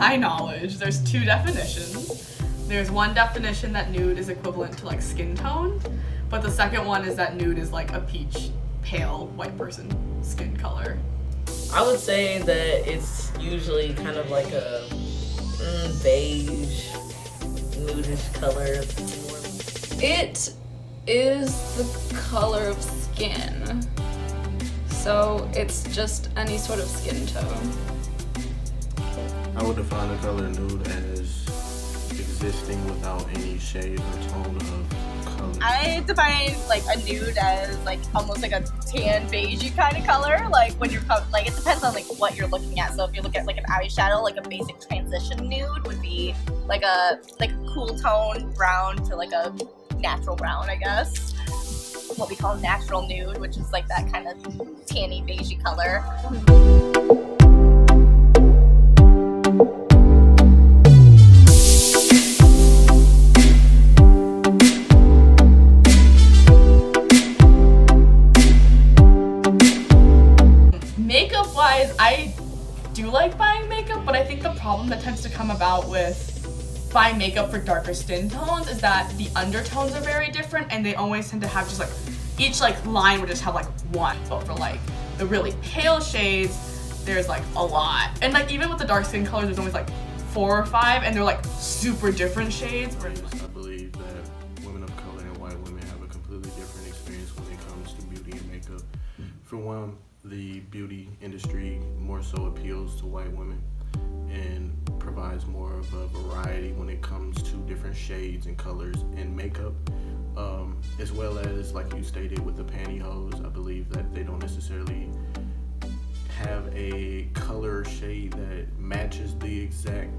my knowledge, there's two definitions. There's one definition that nude is equivalent to like skin tone, but the second one is that nude is like a peach, pale white person skin color. I would say that it's usually kind of like a beige, nudish color. It is the color of skin. So it's just any sort of skin tone. I would define the color nude as existing without any shade or tone of color. I define like a nude as like almost like a tan beigey kind of color. Like when you're like, it depends on like what you're looking at. So if you look at like an eyeshadow, like a basic transition nude would be like a cool tone brown to like a natural brown, I guess. What we call natural nude, which is like that kind of tanny beigey color. Makeup wise, I do like buying makeup, but I think the problem that tends to come about with buying makeup for darker skin tones is that the undertones are very different and they always tend to have just like, each like line would just have like one, but for like the really pale shades, there's like a lot. And like even with the dark skin colors, there's always like 4 or 5 and they're like super different shades. I believe that women of color and white women have a completely different experience when it comes to beauty and makeup. For one, the beauty industry more so appeals to white women and provides more of a variety when it comes to different shades and colors in makeup, as well as, like you stated, with the pantyhose. I believe that they don't necessarily have a color shade that matches the exact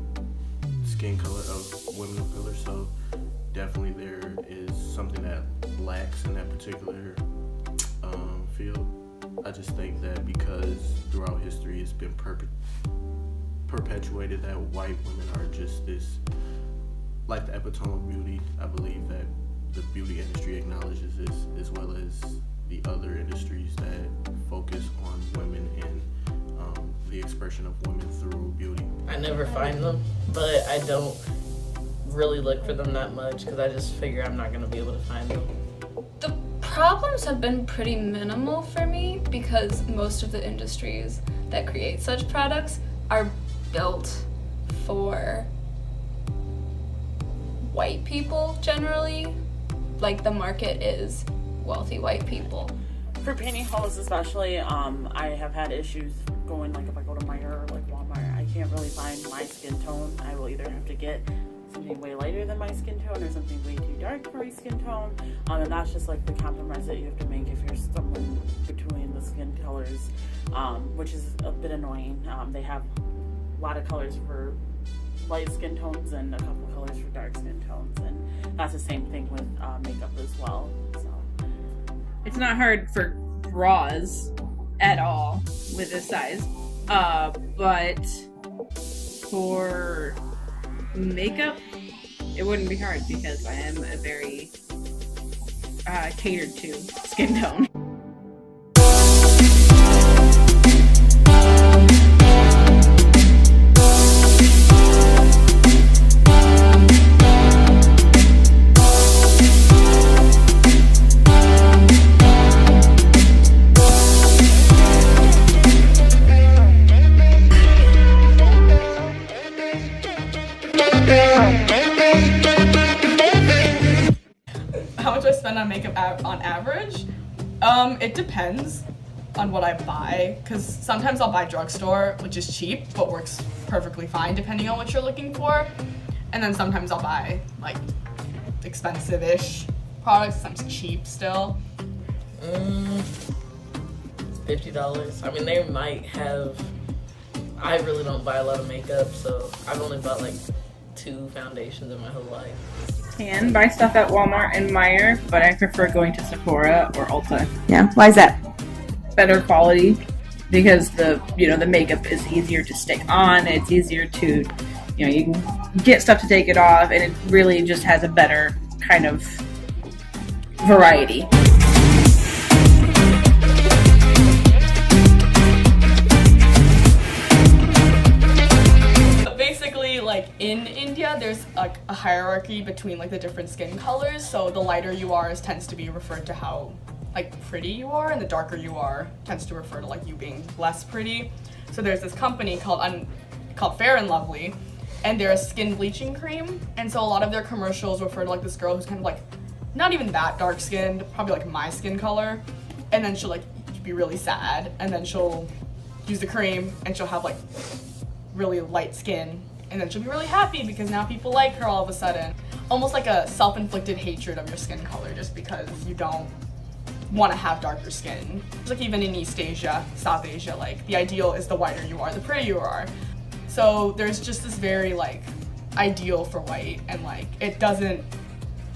skin color of women of color, so definitely there is something that lacks in that particular field. I just think that because throughout history it's been perpetuated that white women are just this, like the epitome of beauty. I believe that the beauty industry acknowledges this, as well as the other industries that focus on women and the expression of women through beauty. I never find them, but I don't really look for them that much because I just figure I'm not going to be able to find them. The problems have been pretty minimal for me because most of the industries that create such products are built for white people generally. Like the market is wealthy white people. For pantyhose especially, I have had issues going, like if I go to Meijer or like Walmart, I can't really find my skin tone. I will either have to get something way lighter than my skin tone or something way too dark for my skin tone. And that's just like the compromise that you have to make if you're stumbling between the skin colors, which is a bit annoying. They have a lot of colors for light skin tones and a couple of colors for dark skin tones, and that's the same thing with makeup as well. So it's not hard for bras at all with this size, but for makeup it wouldn't be hard because I am a very catered to skin tone. How much I spend on makeup on average? It depends on what I buy, because sometimes I'll buy drugstore, which is cheap, but works perfectly fine depending on what you're looking for. And then sometimes I'll buy like expensive-ish products, sometimes cheap still. $50. I mean, they might have, I really don't buy a lot of makeup, so I've only bought like 2 foundations in my whole life. Can buy stuff at Walmart and Meijer, but I prefer going to Sephora or Ulta. Yeah, why is that? Better quality because the makeup is easier to stick on. It's easier to, you can get stuff to take it off, and it really just has a better kind of variety. Basically, India, there's like a hierarchy between like the different skin colors. So the lighter you are tends to be referred to how like pretty you are, and the darker you are tends to refer to like you being less pretty. So there's this company called Fair and Lovely, and they're a skin bleaching cream. And so a lot of their commercials refer to like this girl who's kind of like not even that dark skinned, probably like my skin color, and then she'll like be really sad, and then she'll use the cream and she'll have like really light skin, and then she'll be really happy because now people like her all of a sudden. Almost like a self-inflicted hatred of your skin color just because you don't want to have darker skin. It's like even in East Asia, South Asia, like the ideal is the whiter you are, the prettier you are. So there's just this very like ideal for white, and like it doesn't,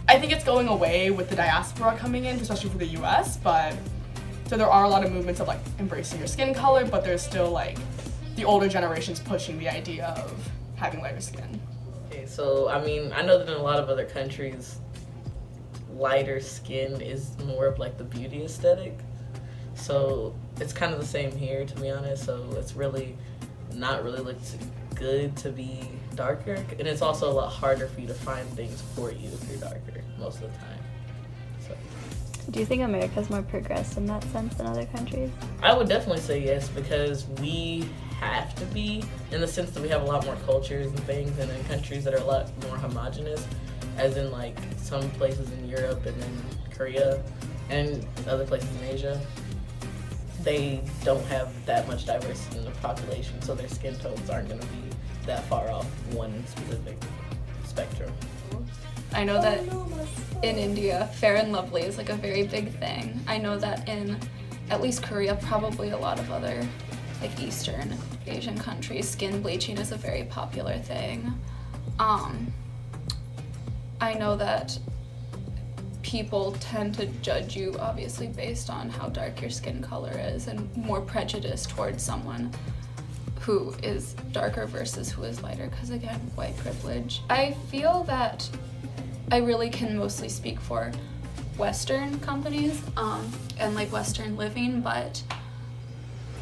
I think it's going away with the diaspora coming in, especially for the US, but so there are a lot of movements of like embracing your skin color, but there's still like the older generations pushing the idea of having lighter skin. Okay, so I mean, I know that in a lot of other countries, lighter skin is more of like the beauty aesthetic. So it's kind of the same here, to be honest. So it's really not really looked good to be darker, and it's also a lot harder for you to find things for you if you're darker most of the time. So Do you think America's more progressed in that sense than other countries? I would definitely say yes, because we have to be, in the sense that we have a lot more cultures and things, and in countries that are a lot more homogenous, as in like some places in Europe and then Korea and other places in Asia, they don't have that much diversity in the population, so their skin tones aren't going to be that far off one specific spectrum. I know that in India, Fair and Lovely is like a very big thing. I know that in at least Korea, probably a lot of other like Eastern Asian countries, skin bleaching is a very popular thing. I know that people tend to judge you obviously based on how dark your skin color is, and more prejudice towards someone who is darker versus who is lighter, because again, white privilege. I feel that I really can mostly speak for Western companies and like Western living, but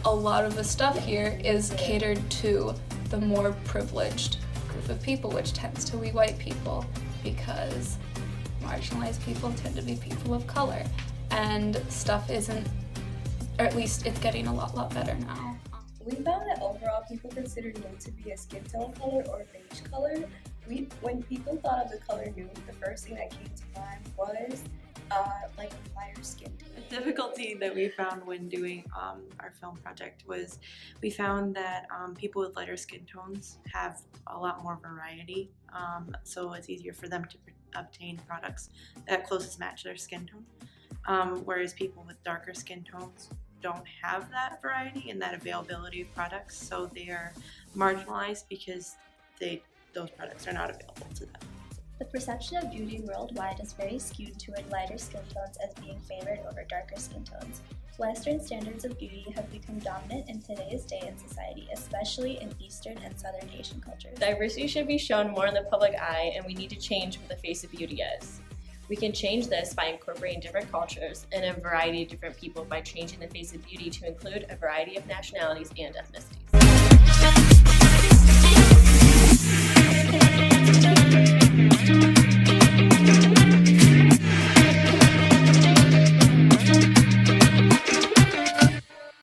a lot of the stuff here is catered to the more privileged group of people, which tends to be white people, because marginalized people tend to be people of color, and stuff isn't, or at least it's getting a lot better now. We found that overall people considered nude to be a skin tone color or beige color. When people thought of the color nude, the first thing that came to mind was like a lighter skin tone. The difficulty that we found when doing our film project was we found that people with lighter skin tones have a lot more variety, so it's easier for them to obtain products that closest match their skin tone, whereas people with darker skin tones don't have that variety and that availability of products, so they are marginalized because those products are not available to them. The perception of beauty worldwide is very skewed toward lighter skin tones as being favored over darker skin tones. Western standards of beauty have become dominant in today's day in society, especially in Eastern and Southern Asian cultures. Diversity should be shown more in the public eye, and we need to change what the face of beauty is. We can change this by incorporating different cultures and a variety of different people by changing the face of beauty to include a variety of nationalities and ethnicities.